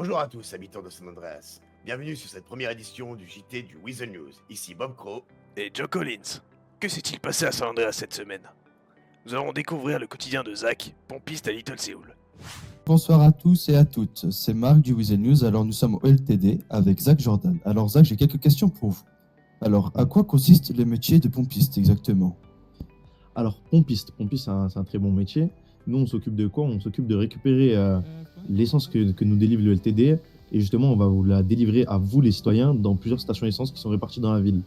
Bonjour à tous, habitants de San Andreas. Bienvenue sur cette première édition du JT du Weasel News. Ici Bob Crow. Et Joe Collins. Que s'est-il passé à San Andreas cette semaine? Nous allons découvrir le quotidien de Zach, pompiste à Little Seoul. Bonsoir à tous et à toutes, c'est Marc du Weasel News. Alors nous sommes au LTD avec Zach Jordan. Alors Zach, j'ai quelques questions pour vous. Alors, à quoi consiste le métier de pompiste exactement? Alors, pompiste, c'est un très bon métier. Nous, on s'occupe de quoi? On s'occupe de récupérer l'essence que nous délivre le LTD. Et justement, on va vous la délivrer à vous, les citoyens, dans plusieurs stations essence qui sont réparties dans la ville.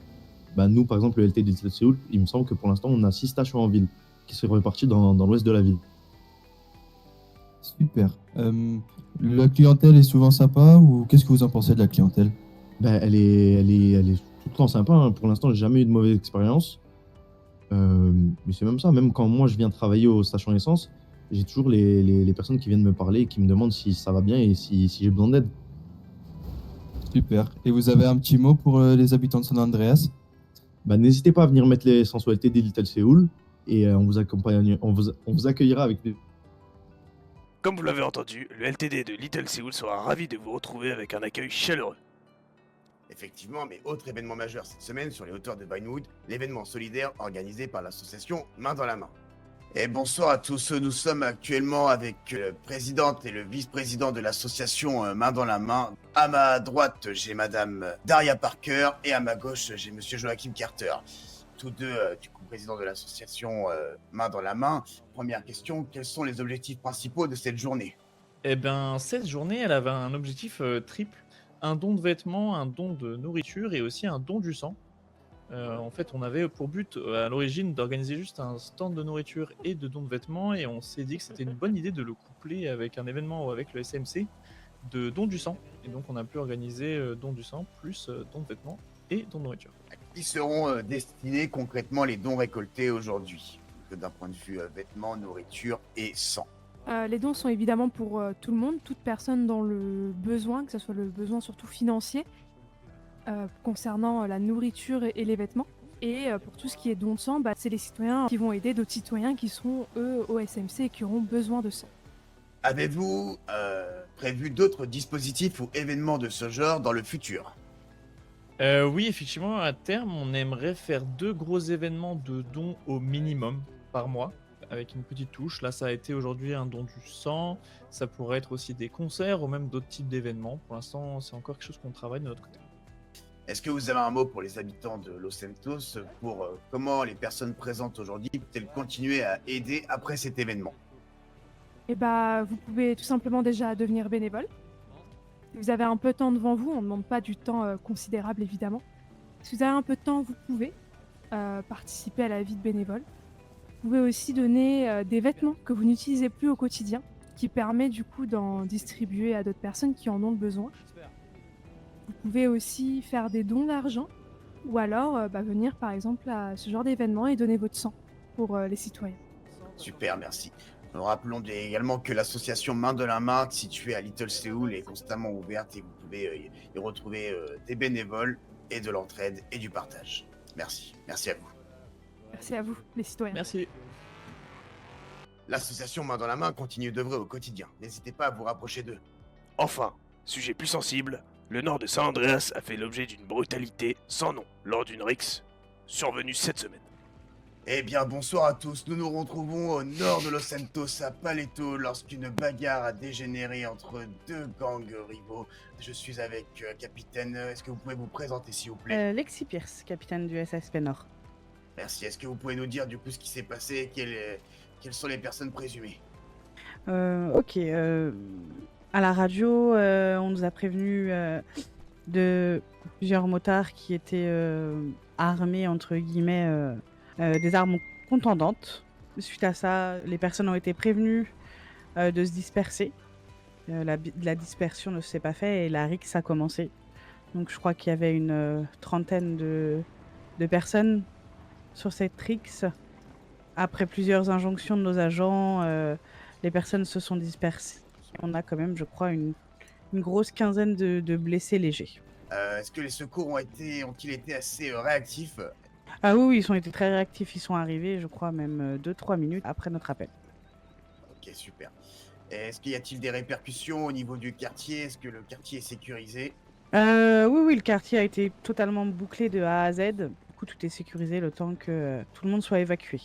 Nous, par exemple, le LTD de Séoul, il me semble que pour l'instant, on a 6 stations en ville qui sont réparties dans l'ouest de la ville. Super. La clientèle est souvent sympa ou qu'est-ce que vous en pensez de la clientèle? Elle est tout le temps sympa, hein. Pour l'instant, j'ai jamais eu de mauvaise expérience. Mais c'est même ça, même quand moi je viens travailler aux stations essence, j'ai toujours les personnes qui viennent me parler et qui me demandent si ça va bien et si j'ai besoin d'aide. Super. Et vous avez un petit mot pour les habitants de San Andreas? N'hésitez pas à venir mettre l'essence au LTD Little Seoul et on vous accueillera avec des... Comme vous l'avez entendu, le LTD de Little Seoul sera ravi de vous retrouver avec un accueil chaleureux. Effectivement, mais autre événement majeur cette semaine sur les hauteurs de Vinewood, l'événement solidaire organisé par l'association Main dans la Main. Et bonsoir à tous, nous sommes actuellement avec la présidente et le vice-président de l'association Main dans la Main. À ma droite, j'ai madame Daria Parker et à ma gauche, j'ai monsieur Joachim Carter. Tous deux, du coup, président de l'association Main dans la Main. Première question, quels sont les objectifs principaux de cette journée? Cette journée, elle avait un objectif triple. Un don de vêtements, un don de nourriture et aussi un don du sang. En fait, on avait pour but à l'origine d'organiser juste un stand de nourriture et de don de vêtements et on s'est dit que c'était une bonne idée de le coupler avec un événement ou avec le SMC de don du sang. Et donc on a pu organiser don du sang plus don de vêtements et don de nourriture. Qui seront destinés concrètement les dons récoltés aujourd'hui, d'un point de vue vêtements, nourriture et sang? Les dons sont évidemment pour tout le monde, toute personne dans le besoin, que ce soit le besoin surtout financier, concernant la nourriture et les vêtements. Et pour tout ce qui est don de sang, c'est les citoyens qui vont aider d'autres citoyens qui sont, eux, au SMC et qui auront besoin de sang. Avez-vous prévu d'autres dispositifs ou événements de ce genre dans le futur? Oui, effectivement, à terme, on aimerait faire 2 gros événements de dons au minimum par mois, avec une petite touche. Là, ça a été aujourd'hui un don du sang, ça pourrait être aussi des concerts ou même d'autres types d'événements. Pour l'instant, c'est encore quelque chose qu'on travaille de notre côté. Est-ce que vous avez un mot pour les habitants de Los Santos pour comment les personnes présentes aujourd'hui peuvent-elles continuer à aider après cet événement? Et vous pouvez tout simplement déjà devenir bénévole. Si vous avez un peu de temps devant vous, on ne demande pas du temps considérable évidemment. Si vous avez un peu de temps, vous pouvez participer à la vie de bénévole. Vous pouvez aussi donner des vêtements que vous n'utilisez plus au quotidien, qui permet du coup d'en distribuer à d'autres personnes qui en ont le besoin. Vous pouvez aussi faire des dons d'argent, ou alors venir par exemple à ce genre d'événement et donner votre sang pour les citoyens. Super, merci. Nous rappelons également que l'association Main de la Main, située à Little Seoul, est constamment ouverte et vous pouvez y retrouver des bénévoles et de l'entraide et du partage. Merci. Merci à vous. Merci à vous, les citoyens. Merci. L'association Main dans la Main continue d'œuvrer au quotidien. N'hésitez pas à vous rapprocher d'eux. Enfin, sujet plus sensible, le nord de San Andreas a fait l'objet d'une brutalité sans nom lors d'une rixe survenue cette semaine. Eh bien, bonsoir à tous. Nous nous retrouvons au nord de Los Santos, à Paleto, lorsqu'une bagarre a dégénéré entre 2 gangs rivaux. Je suis avec capitaine. Est-ce que vous pouvez vous présenter, s'il vous plaît? Lexi Pierce, capitaine du SSP Nord. Merci. Est-ce que vous pouvez nous dire du coup ce qui s'est passé? Quelles sont les personnes présumées? Ok. À la radio, on nous a prévenu de plusieurs motards qui étaient armés, entre guillemets, des armes contendantes. Suite à ça, les personnes ont été prévenues de se disperser. La dispersion ne s'est pas faite et la rixe a commencé. Donc je crois qu'il y avait une trentaine de personnes sur cette rixe. Après plusieurs injonctions de nos agents, les personnes se sont dispersées. On a quand même, je crois, une grosse quinzaine de blessés légers. Est-ce que les secours ont-ils été assez réactifs? Ah oui, ils ont été très réactifs. Ils sont arrivés, je crois, même 2-3 minutes après notre appel. Ok, super. Est-ce qu'il y a-t-il des répercussions au niveau du quartier? Est-ce que le quartier est sécurisé? Oui, le quartier a été totalement bouclé de A à Z. Du coup, tout est sécurisé le temps que tout le monde soit évacué.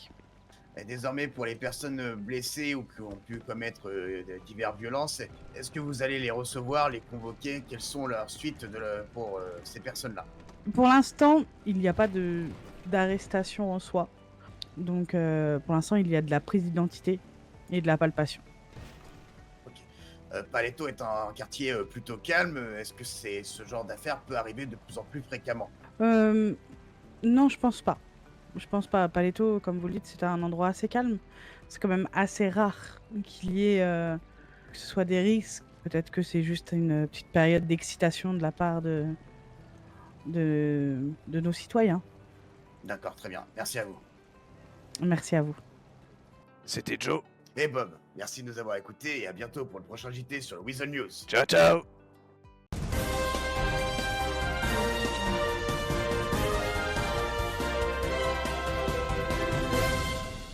Et désormais, pour les personnes blessées ou qui ont pu commettre diverses violences, est-ce que vous allez les recevoir, les convoquer? Quelles sont leurs suites pour ces personnes-là? Pour l'instant, il n'y a pas d'arrestation en soi. Donc, pour l'instant, il y a de la prise d'identité et de la palpation. Paletto est un quartier plutôt calme. Est-ce que ce genre d'affaires peut arriver de plus en plus fréquemment? Non, je pense pas. Je pense pas. Paletto, comme vous le dites, c'est un endroit assez calme. C'est quand même assez rare qu'il y ait que ce soit des risques. Peut-être que c'est juste une petite période d'excitation de la part de nos citoyens. D'accord, très bien. Merci à vous. Merci à vous. C'était Joe. Et Bob, merci de nous avoir écoutés et à bientôt pour le prochain JT sur le Weasel News. Ciao, ciao.